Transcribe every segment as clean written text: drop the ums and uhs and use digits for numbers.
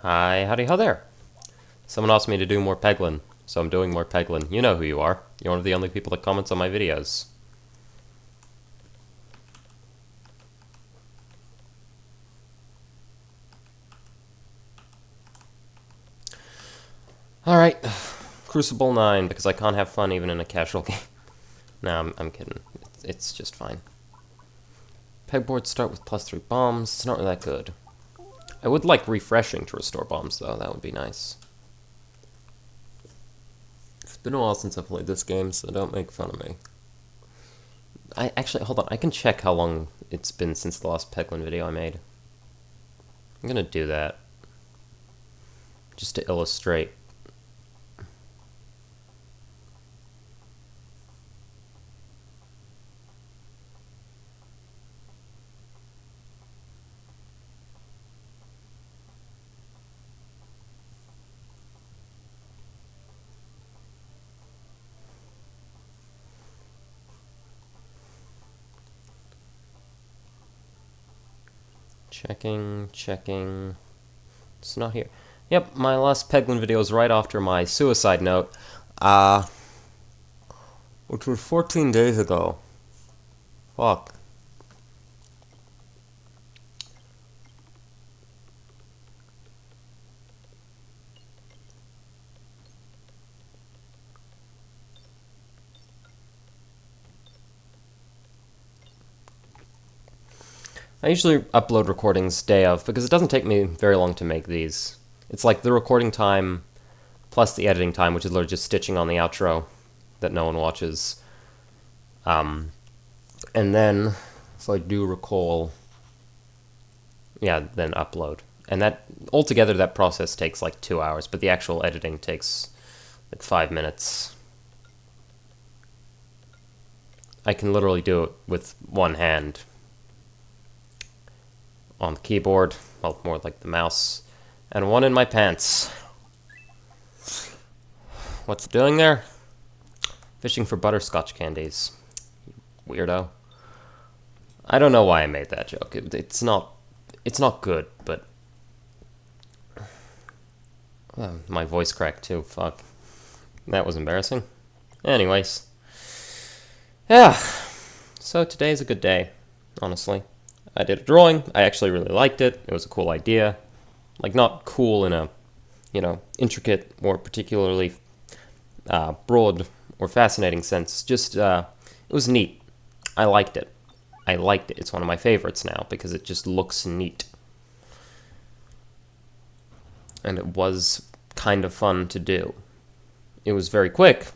Hi, howdy, ho there. Someone asked me to do more peglin, so I'm doing more peglin. You know who you are. You're one of the only people that comments on my videos. Alright, Crucible 9, because I can't have fun even in a casual game. No, I'm kidding. It's just fine. Pegboards start with +3 bombs. It's not really that good. I would like refreshing to restore bombs, though. That would be nice. It's been a while since I played this game, so don't make fun of me. Hold on. I can check how long it's been since the last peglin video I made. I'm gonna do that. Just to illustrate. Checking. It's not here. Yep, my last peglin video is right after my suicide note, which was 14 days ago. Fuck. I usually upload recordings day of, because it doesn't take me very long to make these. It's like the recording time plus the editing time, which is literally just stitching on the outro that no one watches. And then, if I do recall, yeah, then upload. And that, altogether, that process takes like 2 hours, but the actual editing takes like 5 minutes. I can literally do it with one hand on the keyboard, well, more like the mouse, and one in my pants. What's it doing there? Fishing for butterscotch candies. Weirdo. I don't know why I made that joke. It's not good, but my voice cracked too. Fuck. That was embarrassing. Anyways. Yeah. So today's a good day, honestly. I did a drawing. I actually really liked it. It was a cool idea. Like, not cool in a, intricate or particularly broad or fascinating sense. Just, it was neat. I liked it. It's one of my favorites now because it just looks neat. And it was kind of fun to do. It was very quick.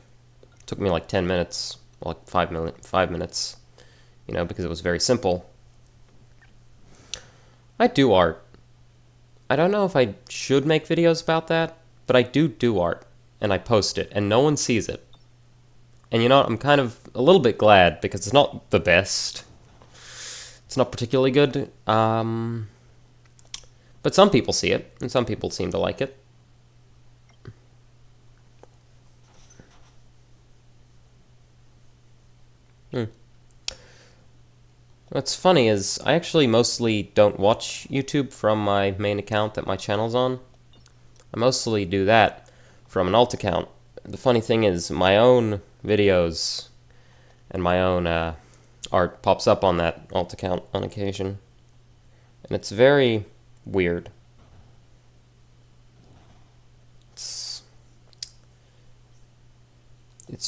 It took me like 10 minutes, like 5 minutes, because it was very simple. I do art. I don't know if I should make videos about that, but I do art, and I post it, and no one sees it. And you know what, I'm kind of a little bit glad, because it's not the best. It's not particularly good, but some people see it, and some people seem to like it. What's funny is I actually mostly don't watch YouTube from my main account that my channel's on. I mostly do that from an alt account. The funny thing is my own videos and my own art pops up on that alt account on occasion. And it's very weird. It's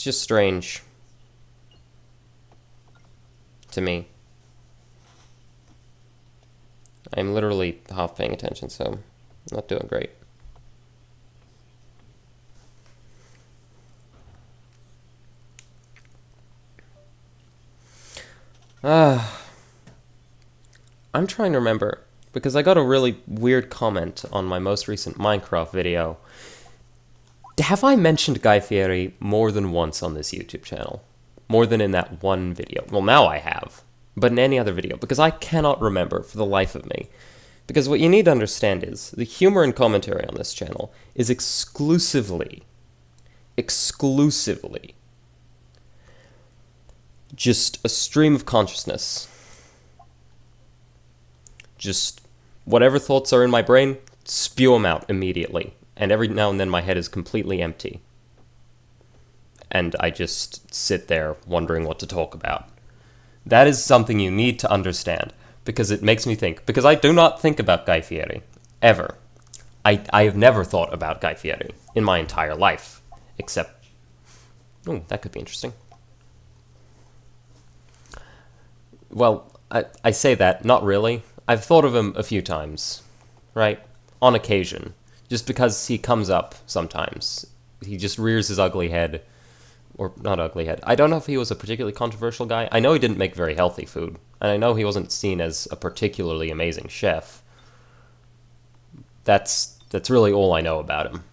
just strange to me. I'm literally half paying attention, so I'm not doing great. I'm trying to remember, because I got a really weird comment on my most recent Minecraft video. Have I mentioned Guy Fieri more than once on this YouTube channel? More than in that one video? Well, now I have. But in any other video, because I cannot remember for the life of me. Because what you need to understand is, the humor and commentary on this channel is exclusively, just a stream of consciousness. Just whatever thoughts are in my brain, spew them out immediately. And every now and then my head is completely empty. And I just sit there wondering what to talk about. That is something you need to understand, because it makes me think. Because I do not think about Guy Fieri, ever. I have never thought about Guy Fieri in my entire life, except... Oh, that could be interesting. Well, I say that, not really. I've thought of him a few times, right? On occasion. Just because he comes up sometimes. He just rears his ugly head. Or not ugly head. I don't know if he was a particularly controversial guy. I know he didn't make very healthy food. And I know he wasn't seen as a particularly amazing chef. That's really all I know about him.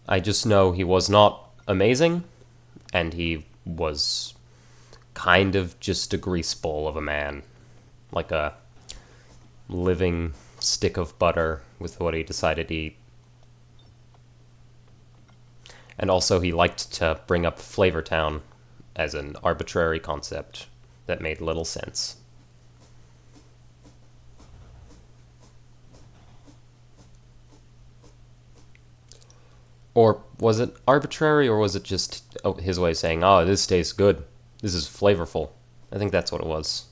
I just know he was not amazing, and he was kind of just a greaseball of a man. Like a living stick of butter with what he decided to eat. And also he liked to bring up Flavortown as an arbitrary concept that made little sense. Or was it arbitrary, or was it just his way of saying, oh, this tastes good, this is flavorful? I think that's what it was.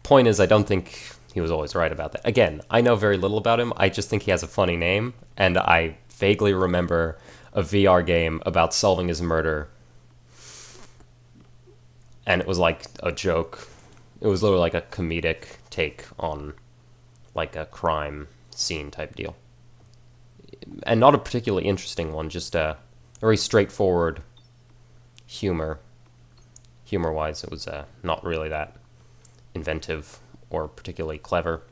Point is, I don't think he was always right about that. Again, I know very little about him, I just think he has a funny name, and I vaguely remember a VR game about solving his murder, and it was like a joke. It was literally like a comedic take on like a crime scene type deal. And not a particularly interesting one, just a very straightforward humor. Humor-wise, it was not really that inventive or particularly clever.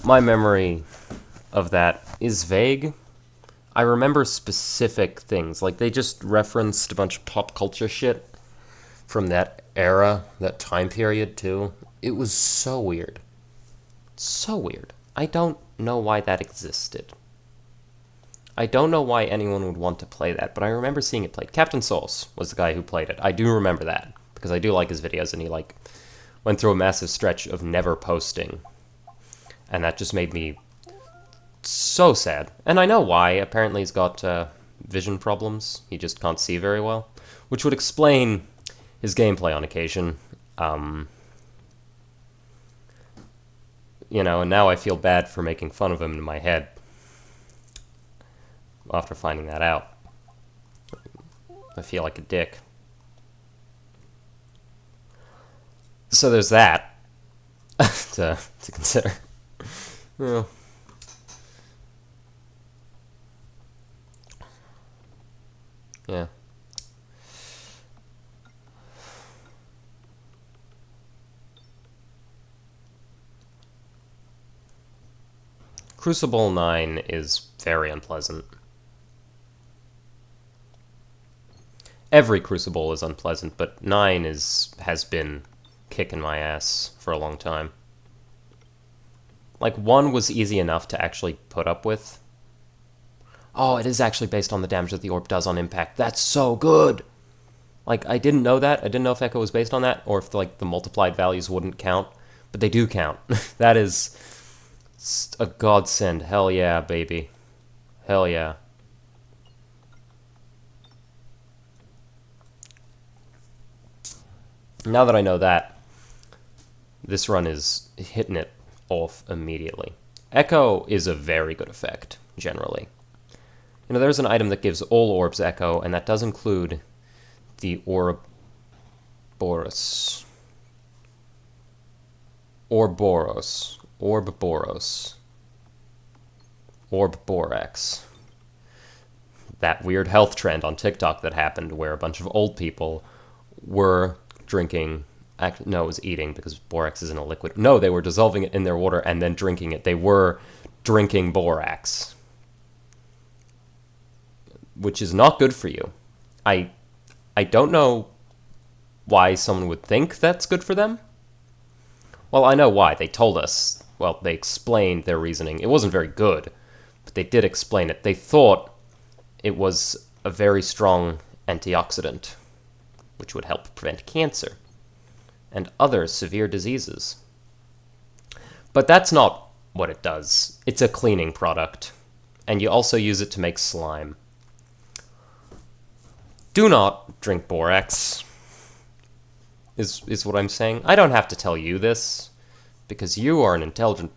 My memory of that is vague. I remember specific things, like they just referenced a bunch of pop culture shit from that era, that time period too. It was so weird. So weird. I don't know why that existed. I don't know why anyone would want to play that, but I remember seeing it played. Captain Souls was the guy who played it. I do remember that, because I do like his videos, and he like went through a massive stretch of never posting. And that just made me so sad. And I know why. Apparently he's got vision problems. He just can't see very well, which would explain his gameplay on occasion. You know, and now I feel bad for making fun of him in my head after finding that out. I feel like a dick. So there's that to consider. Well, yeah. Crucible 9 is very unpleasant. Every Crucible is unpleasant, but 9 has been kicking my ass for a long time. Like, 1 was easy enough to actually put up with. Oh, it is actually based on the damage that the orb does on impact. That's so good! Like, I didn't know that. I didn't know if Echo was based on that, or if, like, the multiplied values wouldn't count. But they do count. That is a godsend. Hell yeah, baby. Hell yeah. Now that I know that, this run is hitting it off immediately. Echo is a very good effect, generally. You know, there's an item that gives all orbs Echo, and that does include the Ouroboros. Ouroboros. Orb Borax. That weird health trend on TikTok that happened where a bunch of old people were drinking... No, it was eating, because borax isn't a liquid. No, they were dissolving it in their water and then drinking it. They were drinking borax. Which is not good for you. I don't know why someone would think that's good for them. Well, I know why. They told us. Well, they explained their reasoning. It wasn't very good, but they did explain it. They thought it was a very strong antioxidant, which would help prevent cancer and other severe diseases. But that's not what it does. It's a cleaning product, and you also use it to make slime. Do not drink borax, is what I'm saying. I don't have to tell you this, because you are an intelligent...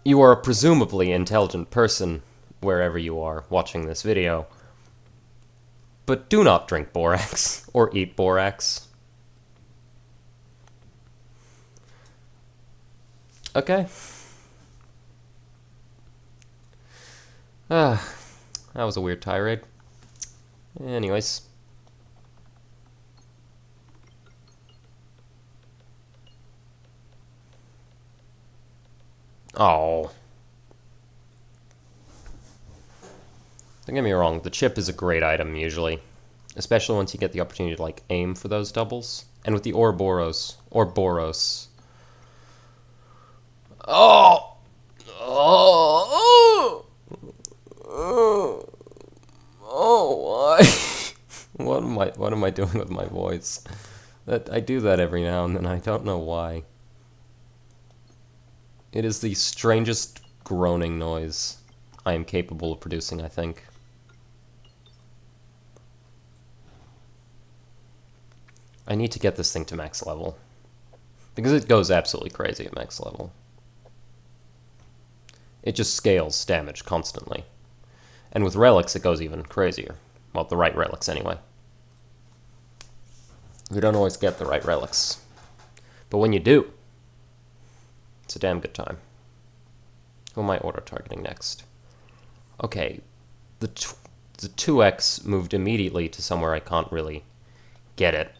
You are a presumably intelligent person, wherever you are watching this video. But do not drink borax, or eat borax. Okay. That was a weird tirade. Anyways. Oh. Don't get me wrong, the chip is a great item usually. Especially once you get the opportunity to, like, aim for those doubles. And with the Ouroboros. Oh! Oh! Oh, why? What am I doing with my voice? I do that every now and then, I don't know why. It is the strangest groaning noise I am capable of producing, I think. I need to get this thing to max level, because it goes absolutely crazy at max level. It just scales damage constantly. And with relics, it goes even crazier. Well, the right relics, anyway. We don't always get the right relics. But when you do, it's a damn good time. Who am I auto-targeting next? Okay, the 2x moved immediately to somewhere I can't really get it.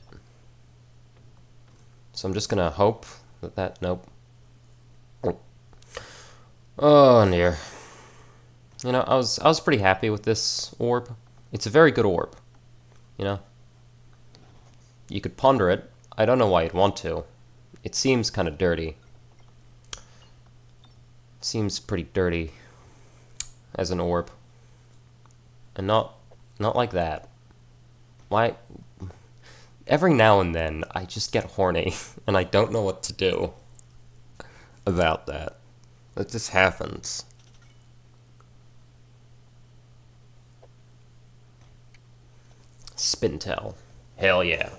So I'm just gonna hope that nope. Oh dear. You know, I was pretty happy with this orb. It's a very good orb. You know? You could ponder it. I don't know why you'd want to. It seems kind of dirty. Seems pretty dirty as an orb. And not like that. Why? Every now and then, I just get horny, and I don't know what to do about that. It just happens. Spintel. Hell yeah.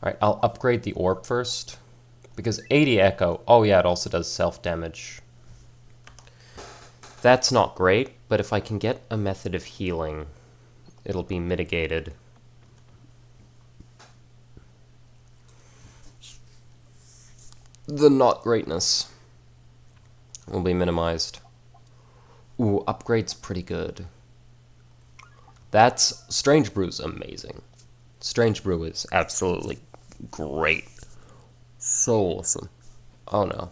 Alright, I'll upgrade the orb first. Because 80 echo, oh yeah, it also does self-damage. That's not great, but if I can get a method of healing, it'll be mitigated. The not greatness will be minimized. Ooh, upgrade's pretty good. That's... Strange Brew's amazing. Strange Brew is absolutely great. So awesome. Oh no.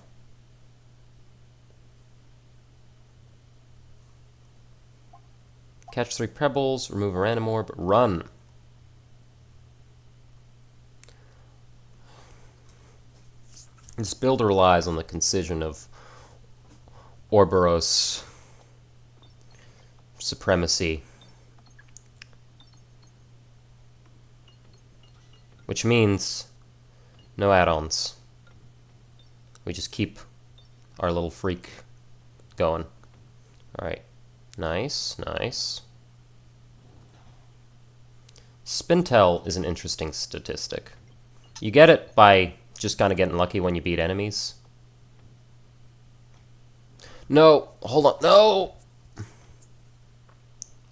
Catch 3 pebbles, remove a random orb, run. This build relies on the concision of Ouroboros supremacy. Which means no add-ons. We just keep our little freak going. Alright. Nice, nice. Spintel is an interesting statistic. You get it by just kind of getting lucky when you beat enemies. No, hold on, no!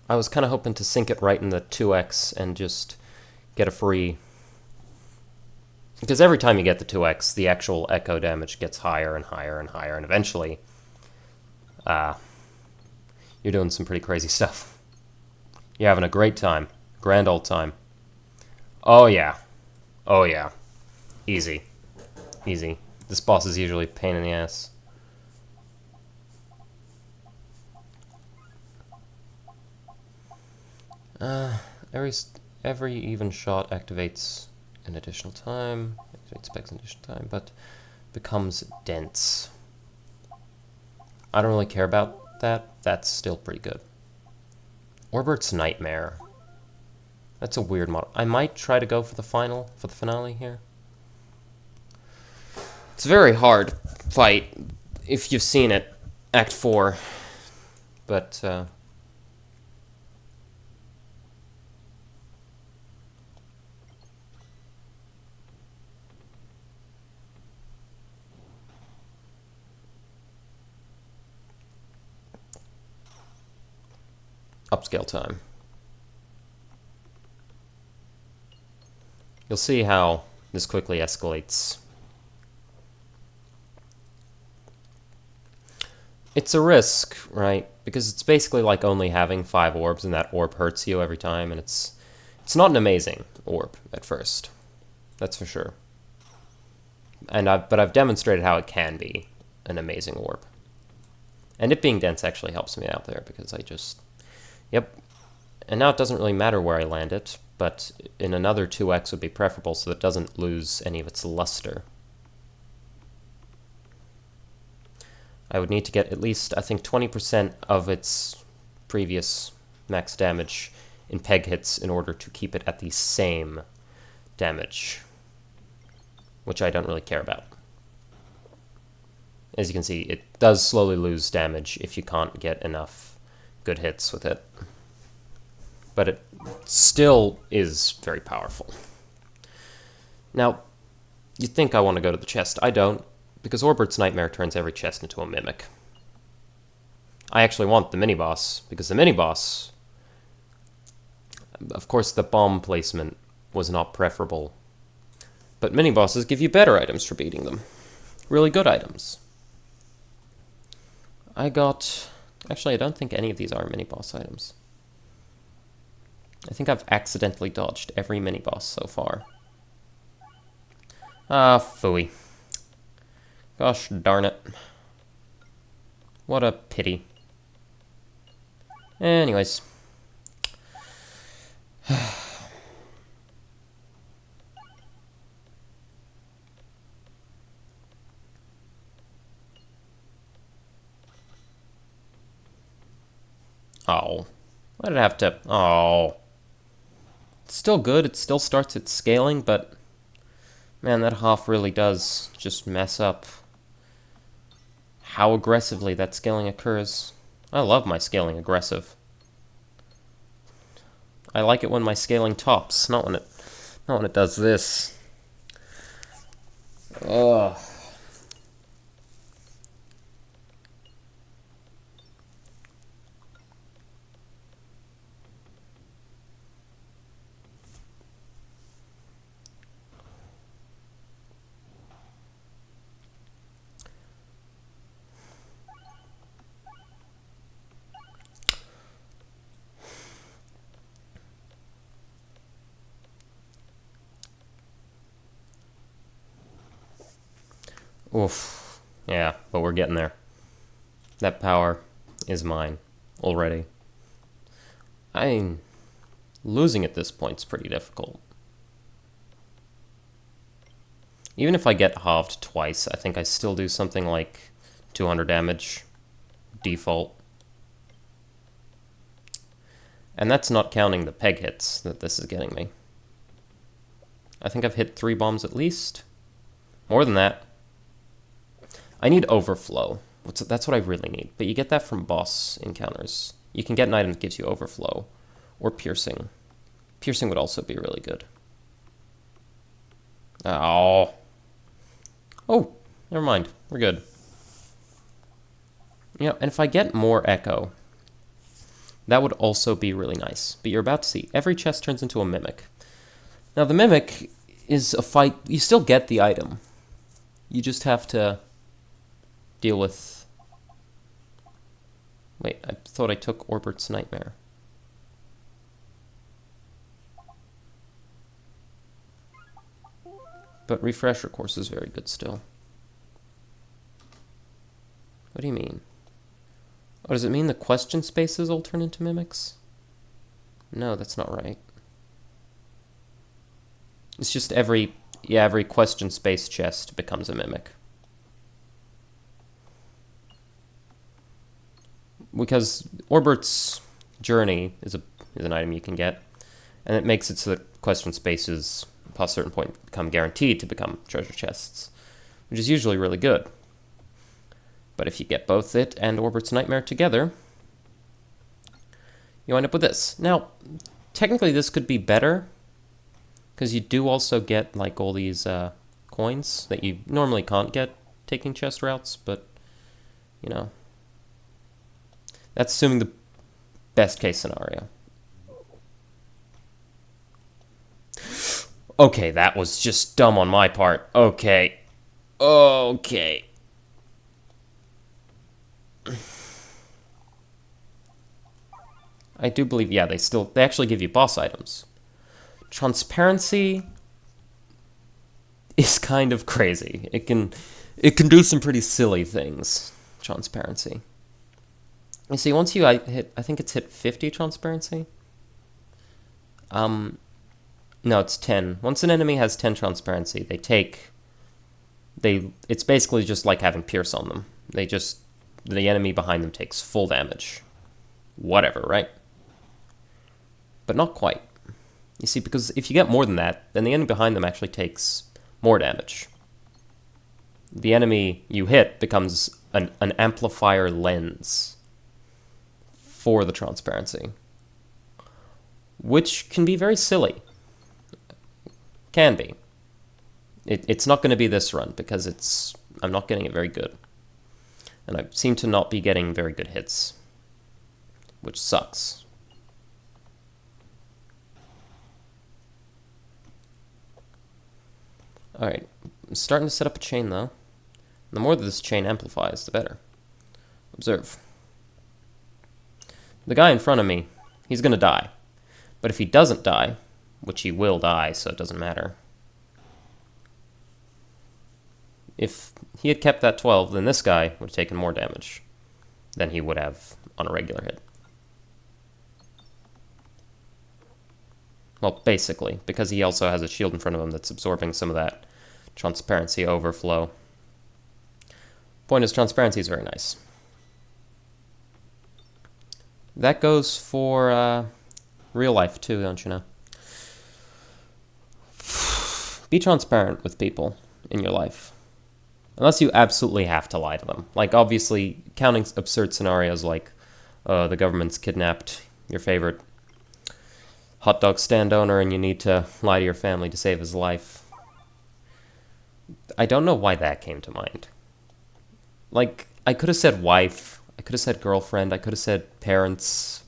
I was kind of hoping to sink it right in the 2x and just get a free... Because every time you get the 2x, the actual echo damage gets higher and higher and higher, and eventually, you're doing some pretty crazy stuff. You're having a great time. Grand old time. Oh yeah. Oh yeah. Easy. Easy. This boss is usually a pain in the ass. Every even shot activates an additional time. Activates specs an additional time, but becomes dense. I don't really care about that's still pretty good. Orbert's Nightmare. That's a weird model. I might try to go for the finale here. It's a very hard fight if you've seen it, Act 4. But, upscale time. You'll see how this quickly escalates. It's a risk, right? Because it's basically like only having 5 orbs, and that orb hurts you every time, and it's not an amazing orb at first. That's for sure. But I've demonstrated how it can be an amazing orb. And it being dense actually helps me out there, because I just... Yep. And now it doesn't really matter where I land it, but in another 2x would be preferable so that it doesn't lose any of its luster. I would need to get at least, I think, 20% of its previous max damage in peg hits in order to keep it at the same damage, which I don't really care about. As you can see, it does slowly lose damage if you can't get enough good hits with it. But it still is very powerful. Now, you'd think I want to go to the chest. I don't, because Orbert's Nightmare turns every chest into a mimic. I actually want the mini-boss, because the mini-boss... Of course, the bomb placement was not preferable. But mini-bosses give you better items for beating them. Really good items. I got... Actually, I don't think any of these are mini-boss items. I think I've accidentally dodged every mini-boss so far. Ah, phooey. Gosh darn it. What a pity. Anyways. Oh. Why did I have to... Oh. It's still good. It still starts its scaling, but... Man, that half really does just mess up how aggressively that scaling occurs. I love my scaling aggressive. I like it when my scaling tops, not when it does this. Ugh. Oof. Yeah, but we're getting there. That power is mine already. Losing at this point is pretty difficult. Even if I get halved twice, I think I still do something like 200 damage default. And that's not counting the peg hits that this is getting me. I think I've hit 3 bombs at least. More than that. I need overflow. That's what I really need. But you get that from boss encounters. You can get an item that gives you overflow. Or piercing. Piercing would also be really good. Oh. Oh, never mind. We're good. You know, and if I get more echo, that would also be really nice. But you're about to see. Every chest turns into a mimic. Now, the mimic is a fight. You still get the item. You just have to deal with... Wait, I thought I took Orbert's Nightmare. But Refresher Course is very good still. What do you mean? Oh, does it mean the question spaces will turn into mimics? No, that's not right. It's just every question space chest becomes a mimic. because Orbert's Journey is an item you can get, and it makes it so that question spaces past a certain point become guaranteed to become treasure chests, which is usually really good. But if you get both it and Orbert's Nightmare together, you end up with this. Now, technically this could be better, because you do also get like all these coins that you normally can't get taking chest routes, but, you know, that's assuming the best case scenario. Okay, that was just dumb on my part. Okay. I do believe, yeah, they actually give you boss items. Transparency is kind of crazy. It can do some pretty silly things. Transparency. You see, once you hit, I think it's hit 50 transparency. No, it's 10. Once an enemy has 10 transparency, it's basically just like having Pierce on them. The enemy behind them takes full damage. Whatever, right? But not quite. You see, because if you get more than that, then the enemy behind them actually takes more damage. The enemy you hit becomes an amplifier lens for the transparency, which can be very silly. Can be. It's not going to be this run, because I'm not getting it very good. And I seem to not be getting very good hits, which sucks. Alright, I'm starting to set up a chain, though. The more that this chain amplifies, the better. Observe. The guy in front of me, he's going to die. But if he doesn't die, which he will die, so it doesn't matter. If he had kept that 12, then this guy would have taken more damage than he would have on a regular hit. Well, basically, because he also has a shield in front of him that's absorbing some of that transparency overflow. Point is, transparency is very nice. That goes for real life too, don't you know? Be transparent with people in your life. Unless you absolutely have to lie to them. Like, obviously, counting absurd scenarios like the government's kidnapped your favorite hot dog stand owner and you need to lie to your family to save his life. I don't know why that came to mind. Like, I could have said wife, I could have said girlfriend, I could have said parents.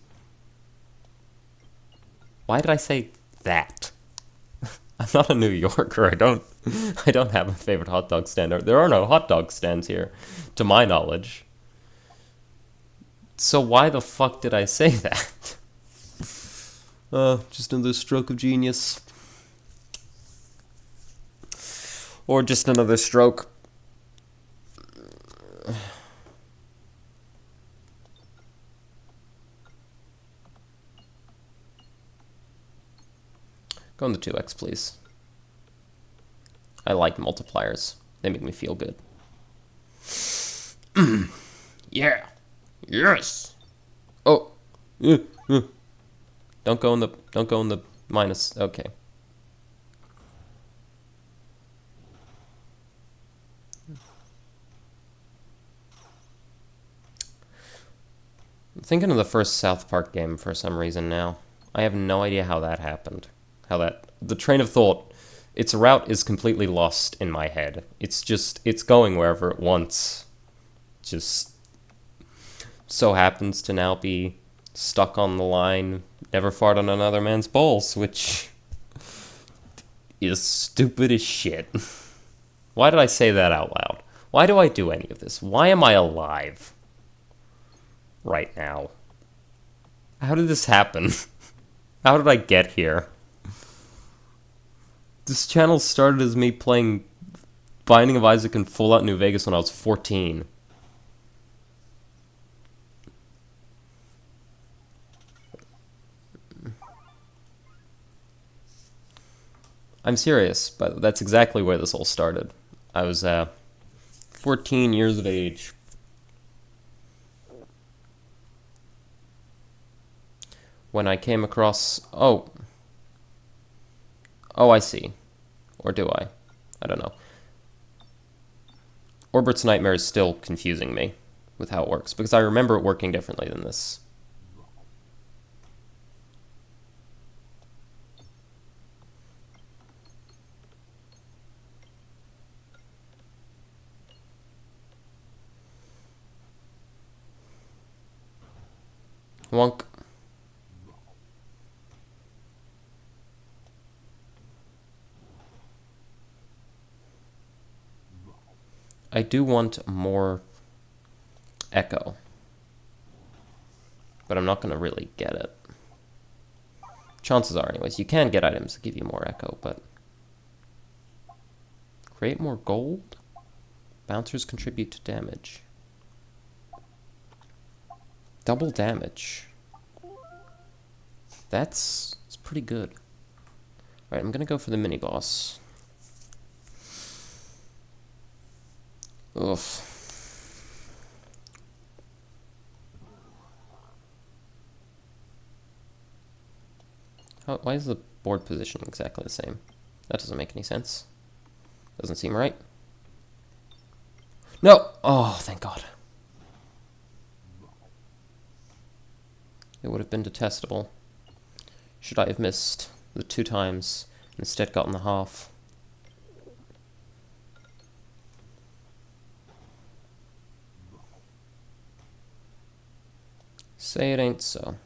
Why did I say that? I'm not a New Yorker. I don't have a favorite hot dog stand. There are no hot dog stands here, to my knowledge. So why the fuck did I say that? Just another stroke of genius. Or just another stroke. Go on the 2x, please. I like multipliers. They make me feel good. Yeah. Yes. Oh. Don't go in the minus. Okay. I'm thinking of the first South Park game for some reason now. I have no idea how that happened. The train of thought, its route is completely lost in my head. It's going wherever it wants. Just so happens to now be stuck on the line, never fart on another man's balls, which is stupid as shit. Why did I say that out loud? Why do I do any of this? Why am I alive right now? How did this happen? How did I get here? This channel started as me playing Binding of Isaac and Fallout New Vegas when I was 14. I'm serious, but that's exactly where this all started. I was 14 years of age. when I came across... Oh. Oh, I see. Or do I? I don't know. Orbert's Nightmare is still confusing me with how it works, because I remember it working differently than this. Wonk. I do want more echo, but I'm not going to really get it. Chances are, anyways, you can get items that give you more echo, but... Create more gold? Bouncers contribute to damage. Double damage. That's pretty good. Alright, I'm going to go for the mini-boss. Oof. Why is the board position exactly the same? That doesn't make any sense. Doesn't seem right. No! Oh, thank God. It would have been detestable. Should I have missed the 2 times and instead gotten the half? Say it ain't so.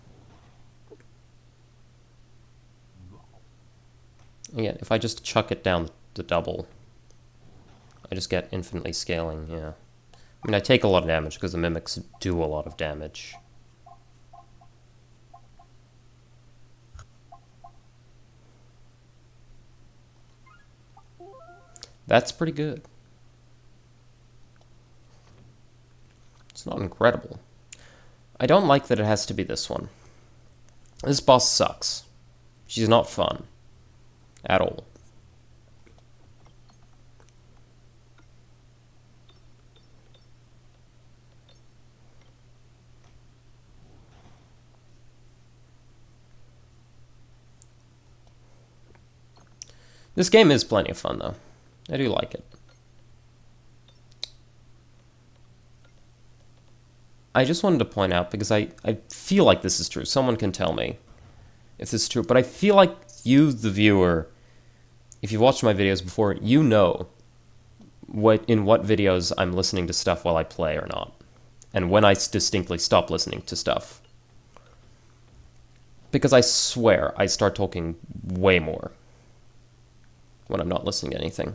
Yeah, if I just chuck it down the double, I just get infinitely scaling, yeah. I mean, I take a lot of damage because the mimics do a lot of damage. That's pretty good. It's not incredible. I don't like that it has to be this one. This boss sucks. She's not fun. At all. This game is plenty of fun, though. I do like it. I just wanted to point out, because I feel like this is true. Someone can tell me if this is true, but I feel like you, the viewer, if you've watched my videos before, you know in what videos I'm listening to stuff while I play or not, and when I distinctly stop listening to stuff. Because I swear I start talking way more when I'm not listening to anything.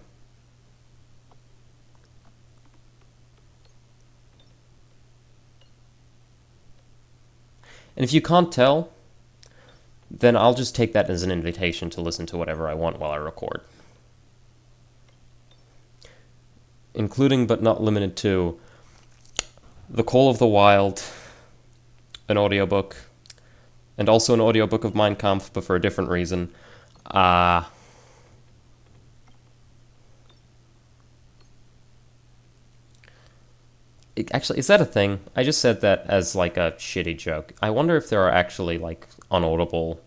And if you can't tell, then I'll just take that as an invitation to listen to whatever I want while I record. Including but not limited to The Call of the Wild, an audiobook, and also an audiobook of Mein Kampf, but for a different reason. Actually, is that a thing? I just said that as like a shitty joke. I wonder if there are actually like unaudible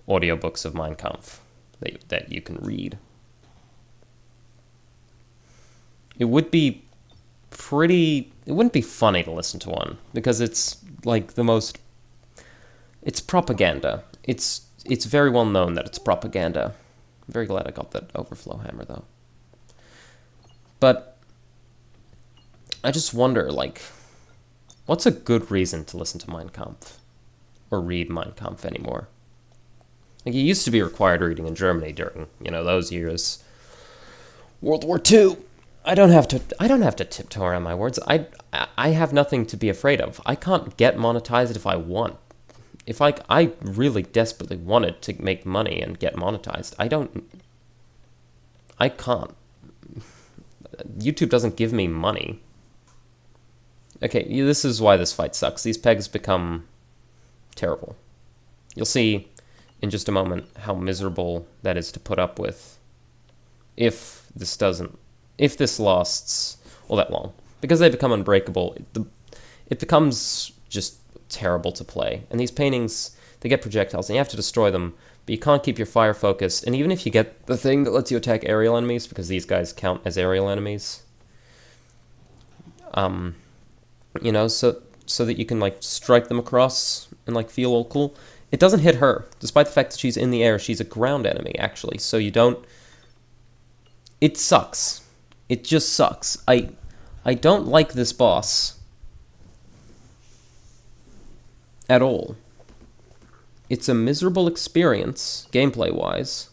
audiobooks of Mein Kampf that you can read. It would be pretty... It wouldn't be funny to listen to one, because it's like the most... It's propaganda. It's very well known that it's propaganda. I'm very glad I got that overflow hammer, though. But I just wonder, like, what's a good reason to listen to Mein Kampf? Or read Mein Kampf anymore? Like, it used to be required reading in Germany during, those years. World War II. I don't have to tiptoe around my words. I have nothing to be afraid of. I can't get monetized if I want. If I really desperately wanted to make money and get monetized, I can't. YouTube doesn't give me money. Okay, this is why this fight sucks. These pegs become terrible. You'll see in just a moment how miserable that is to put up with if this lasts all that long. Because they become unbreakable, it becomes just terrible to play. And these paintings, they get projectiles, and you have to destroy them, but you can't keep your fire focused. And even if you get the thing that lets you attack aerial enemies, because these guys count as aerial enemies, you know, so that you can, like, strike them across and, like, feel all cool. It doesn't hit her. Despite the fact that she's in the air, she's a ground enemy, actually. So you don't... It sucks. It just sucks. I don't like this boss at all. It's a miserable experience, gameplay-wise.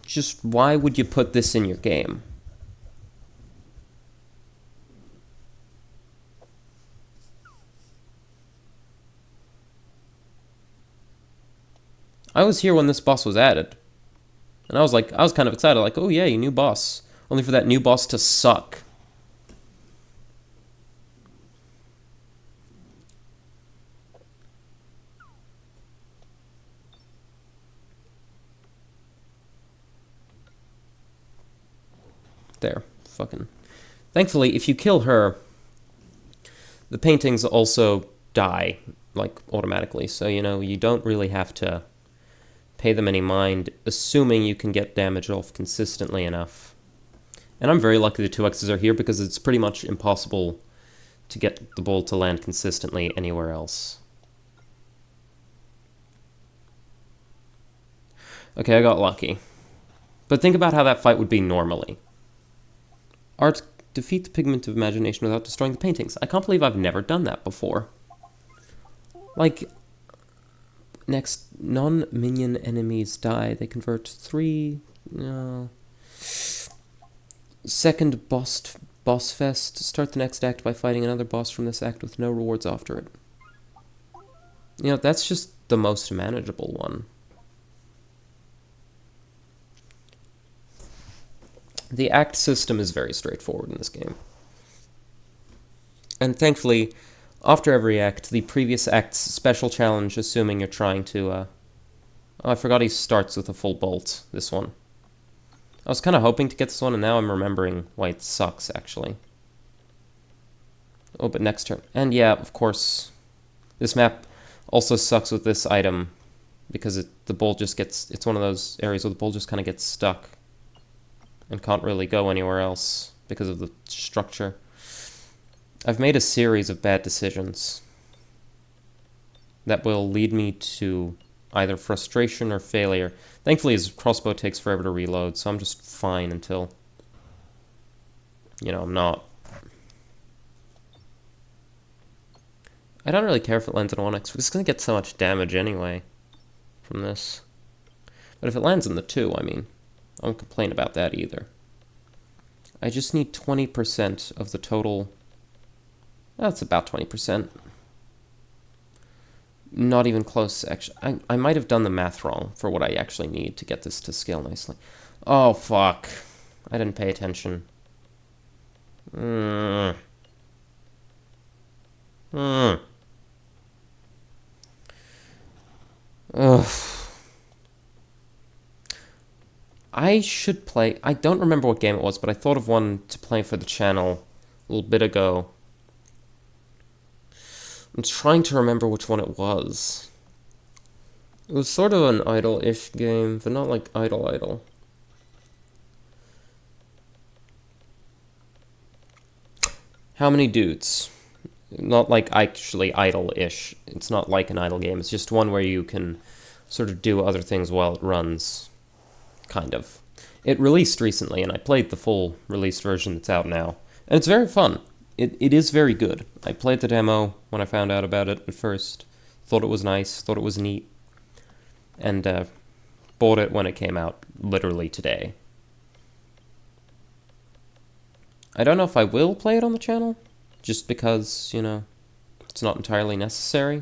Just why would you put this in your game? I was here when this boss was added. And I was kind of excited, like, oh yay, new boss. Only for that new boss to suck. There. Fucking. Thankfully, if you kill her, the paintings also die, like, automatically. So, you know, you don't really have to pay them any mind, assuming you can get damage off consistently enough. And I'm very lucky the 2Xs are here, because it's pretty much impossible to get the ball to land consistently anywhere else. Okay, I got lucky. But think about how that fight would be normally. Art, defeat the pigment of imagination without destroying the paintings. I can't believe I've never done that before. Like... Next, non-minion enemies die. They convert 3... No... Second boss fest. Start the next act by fighting another boss from this act with no rewards after it. You know, that's just the most manageable one. The act system is very straightforward in this game. And thankfully... After every act, the previous act's special challenge, assuming you're trying to, Oh, I forgot he starts with a full bolt, this one. I was kind of hoping to get this one, and now I'm remembering why it sucks, actually. Oh, but next turn. And yeah, of course, this map also sucks with this item, because the bolt just gets... It's one of those areas where the bolt just kind of gets stuck, and can't really go anywhere else, because of the structure. I've made a series of bad decisions that will lead me to either frustration or failure. Thankfully, his crossbow takes forever to reload, so I'm just fine until, you know, I'm not. I don't really care if it lands on 1x, because it's going to get so much damage anyway from this. But if it lands on the 2, I mean, I won't complain about that either. I just need 20% of the total... That's about 20%. Not even close, actually. I might have done the math wrong for what I actually need to get this to scale nicely. Oh, fuck. I didn't pay attention. Ugh. I should play... I don't remember what game it was, but I thought of one to play for the channel a little bit ago. I'm trying to remember which one it was. It was sort of an idle-ish game, but not like idle. How Many Dudes? Not like actually idle-ish. It's not like an idle game. It's just one where you can sort of do other things while it runs. Kind of. It released recently, and I played the full released version that's out now. And it's very fun. It is very good. I played the demo when I found out about it at first. Thought it was nice, thought it was neat. And bought it when it came out, literally today. I don't know if I will play it on the channel, just because, you know, it's not entirely necessary.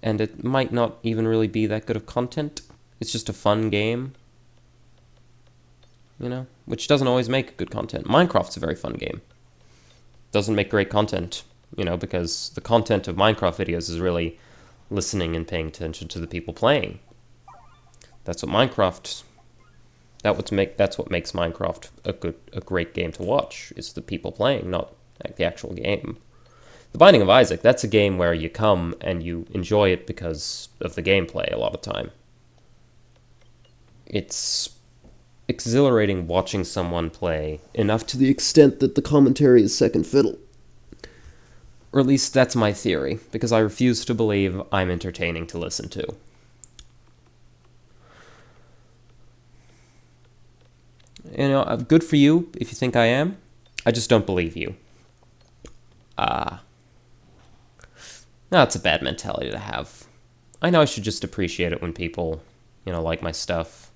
And it might not even really be that good of content. It's just a fun game. You know, which doesn't always make good content. Minecraft's a very fun game. Doesn't make great content, you know, because the content of Minecraft videos is really listening and paying attention to the people playing. That's what Minecraft That's what makes Minecraft a great game to watch, is the people playing, not like the actual game. The Binding of Isaac, that's a game where you come and you enjoy it because of the gameplay a lot of the time. It's exhilarating watching someone play enough to the extent that the commentary is second fiddle. Or at least that's my theory, because I refuse to believe I'm entertaining to listen to. You know, good for you if you think I am. I just don't believe you. That's a bad mentality to have. I know I should just appreciate it when people, like my stuff.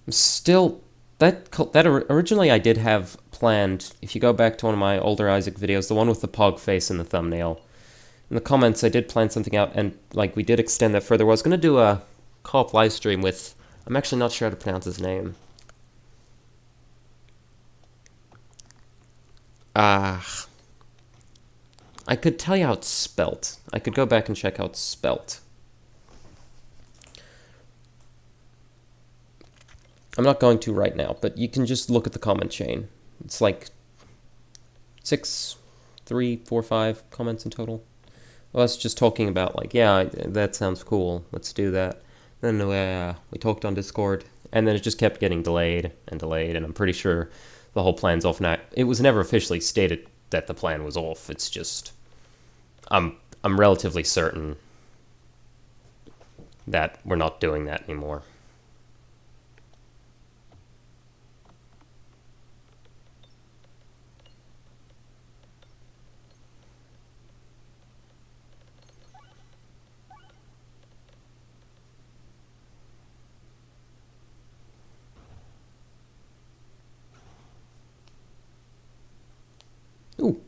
I'm still... Originally I did have planned, if you go back to one of my older Isaac videos, the one with the pog face in the thumbnail, in the comments I did plan something out, and we did extend that further. I was going to do a co-op live stream with, I'm actually not sure how to pronounce his name. I could tell you how it's spelt. I could go back and check how it's spelt. I'm not going to right now, but you can just look at the comment chain. It's like 6, 3, 4, 5 comments in total. Us just talking about, yeah, that sounds cool, let's do that. Then we talked on Discord, and then it just kept getting delayed, and I'm pretty sure the whole plan's off now. It was never officially stated that the plan was off. It's just, I'm relatively certain that we're not doing that anymore. Ooh,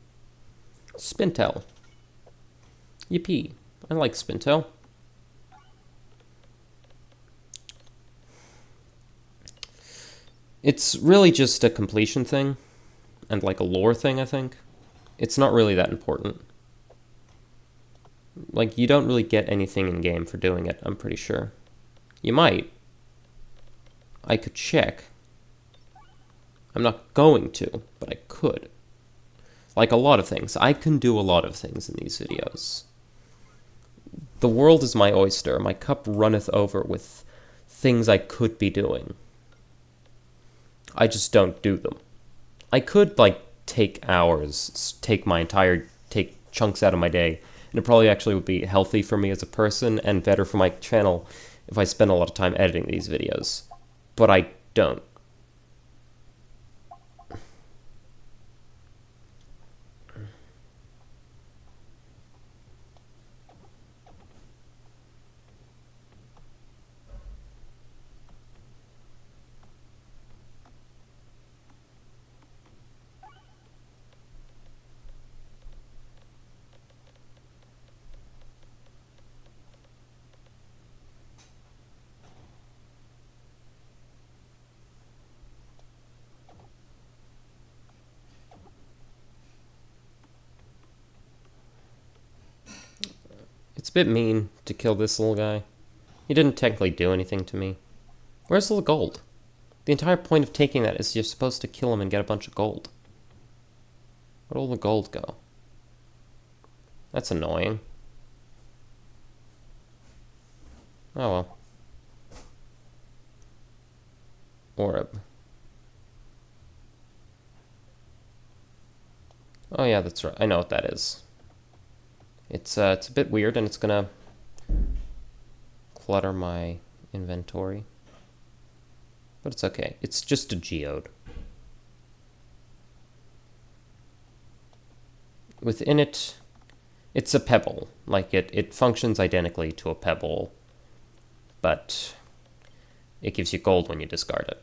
Spintel. Yippee. I like Spintel. It's really just a completion thing, and a lore thing, I think. It's not really that important. You don't really get anything in-game for doing it, I'm pretty sure. You might. I could check. I'm not going to, but I could. A lot of things. I can do a lot of things in these videos. The world is my oyster. My cup runneth over with things I could be doing. I just don't do them. I could, take hours, take chunks out of my day, and it probably actually would be healthy for me as a person and better for my channel if I spend a lot of time editing these videos. But I don't. It's a bit mean to kill this little guy. He didn't technically do anything to me. Where's all the gold? The entire point of taking that is you're supposed to kill him and get a bunch of gold. Where'd all the gold go? That's annoying. Oh well. Orb. Oh yeah, that's right. I know what that is. It's a bit weird, and it's gonna clutter my inventory. But it's okay. It's just a geode. Within it, it's a pebble. It functions identically to a pebble, but it gives you gold when you discard it.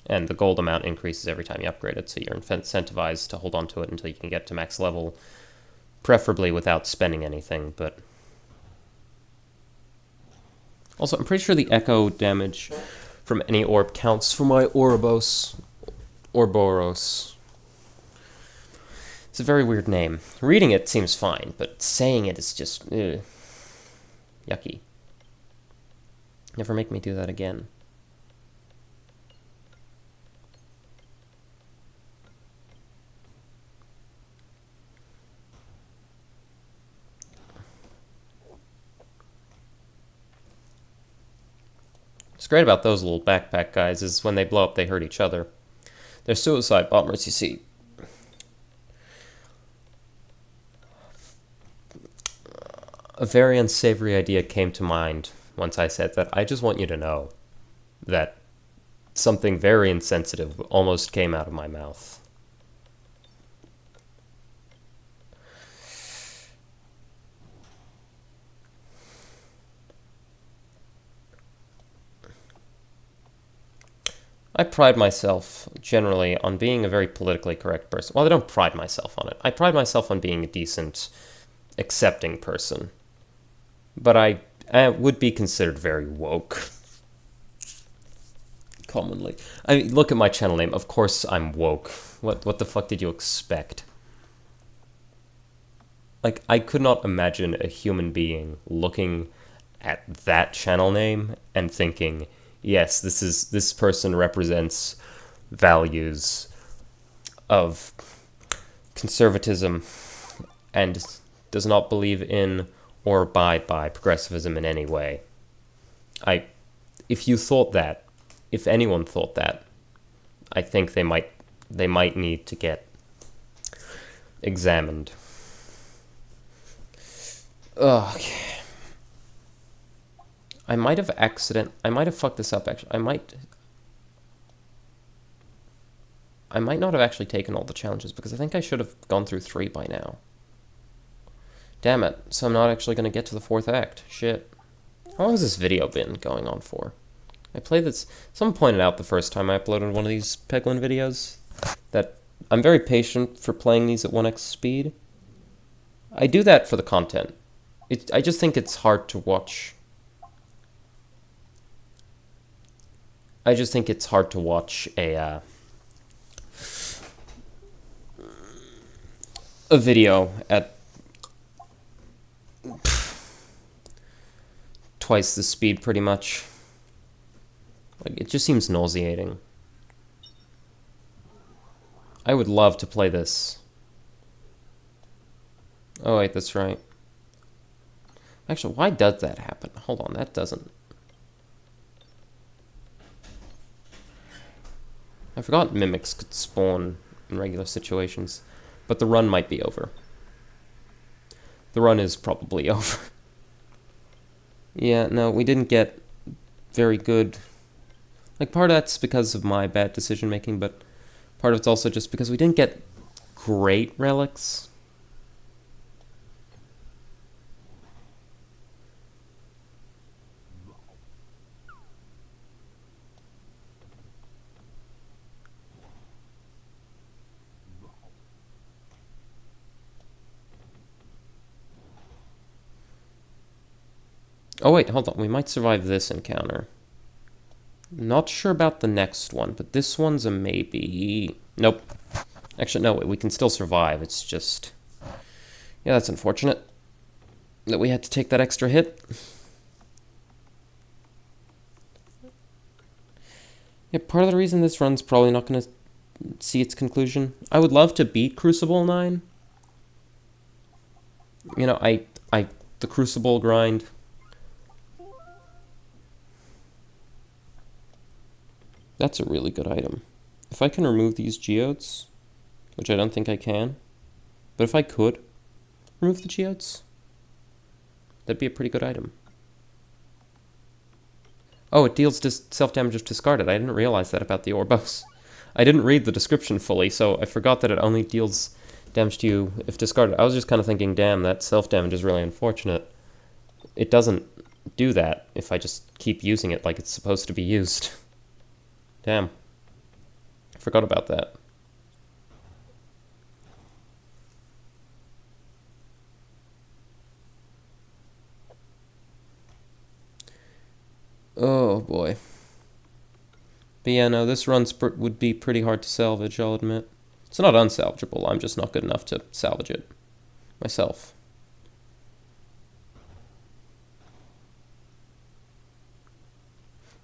And the gold amount increases every time you upgrade it, so you're incentivized to hold on to it until you can get to max level, preferably without spending anything, but... Also, I'm pretty sure the echo damage from any orb counts for my Ouroboros Ouroboros. It's a very weird name. Reading it seems fine, but saying it is just yucky. Never make me do that again. What's great about those little backpack guys is when they blow up, they hurt each other. They're suicide bombers, you see. A very unsavory idea came to mind once I said that I just want you to know that something very insensitive almost came out of my mouth. I pride myself generally on being a very politically correct person. Well, I don't pride myself on it. I pride myself on being a decent, accepting person. But I would be considered very woke. Commonly. I mean, look at my channel name. Of course I'm woke. What the fuck did you expect? Like, I could not imagine a human being looking at that channel name and thinking, yes, this person represents values of conservatism and does not believe in or abide by progressivism in any way. If you thought that, if anyone thought that, I think they might need to get examined. Ugh. I might have fucked this up, actually. I might not have actually taken all the challenges, because I think I should have gone through 3 by now. Damn it, so I'm not actually going to get to the 4th act. Shit. How long has this video been going on for? I played this... Someone pointed out the first time I uploaded one of these Peglin videos that I'm very patient for playing these at 1x speed. I do that for the content. I just think it's hard to watch. I just think it's hard to watch a video at twice the speed, pretty much. Like, it just seems nauseating. I would love to play this. Oh wait, that's right. Actually, why does that happen? Hold on, that doesn't... I forgot mimics could spawn in regular situations, but the run might be over. The run is probably over. Yeah, no, we didn't get very good... Like, part of that's because of my bad decision-making, but part of it's also just because we didn't get great relics. Oh wait, hold on, we might survive this encounter. Not sure about the next one, but this one's a maybe. Nope. Actually, no, we can still survive. It's just... Yeah, that's unfortunate that we had to take that extra hit. Yeah, part of the reason this run's probably not going to see its conclusion. I would love to beat Crucible 9. You know, the Crucible grind... That's a really good item. If I can remove these geodes, which I don't think I can, but if I could remove the geodes, that'd be a pretty good item. Oh, it deals self-damage if discarded. I didn't realize that about the Orbos. I didn't read the description fully, so I forgot that it only deals damage to you if discarded. I was just kind of thinking, damn, that self-damage is really unfortunate. It doesn't do that if I just keep using it like it's supposed to be used. Damn. I forgot about that. Oh boy. But yeah, no, this run would be pretty hard to salvage, I'll admit. It's not unsalvageable, I'm just not good enough to salvage it myself.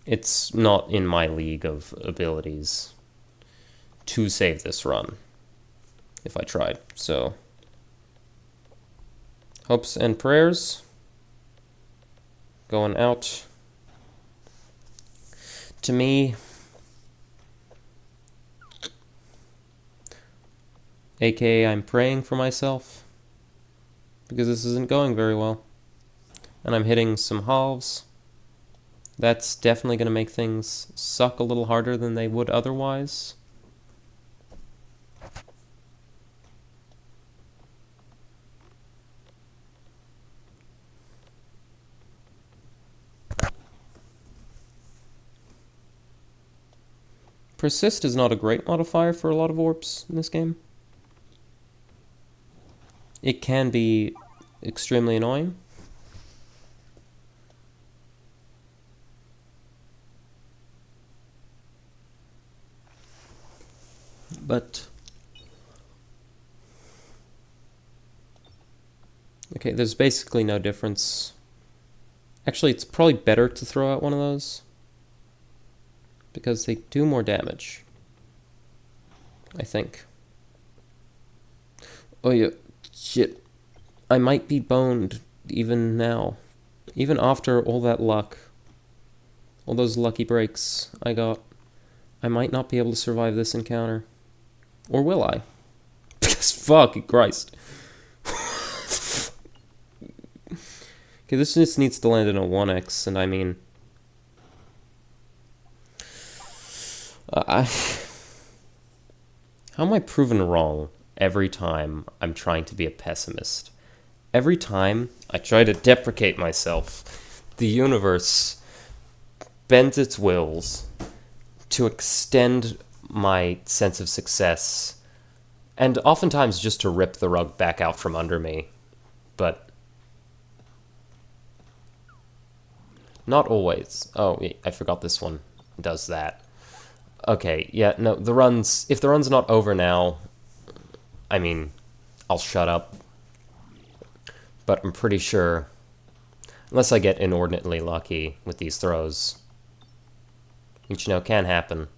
It's not in my league of abilities to save this run, if I tried. So, hopes and prayers going out to me, aka I'm praying for myself, because this isn't going very well. And I'm hitting some halves. That's definitely going to make things suck a little harder than they would otherwise. Persist is not a great modifier for a lot of orbs in this game. It can be extremely annoying. But okay, there's basically no difference. Actually, it's probably better to throw out one of those, because they do more damage, I think. Oh yeah, shit. I might be boned even now. Even after all that luck. All those lucky breaks I got. I might not be able to survive this encounter. Or will I? Because fuck Christ. Okay, this just needs to land in a 1x, and I mean... how am I proven wrong every time I'm trying to be a pessimist? Every time I try to deprecate myself, the universe bends its wills to extend my sense of success, and oftentimes just to rip the rug back out from under me. But not always. Oh, I forgot this one does that. Okay, yeah, no, if the run's not over now, I mean, I'll shut up. But I'm pretty sure, unless I get inordinately lucky with these throws, which, you know, can happen.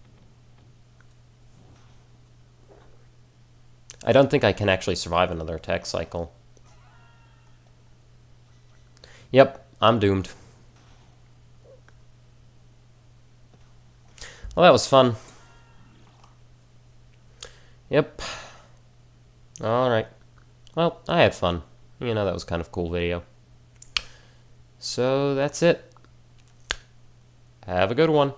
I don't think I can actually survive another attack cycle. Yep, I'm doomed. Well, that was fun. Yep. Alright. Well, I had fun. You know, that was kind of a cool video. So, that's it. Have a good one.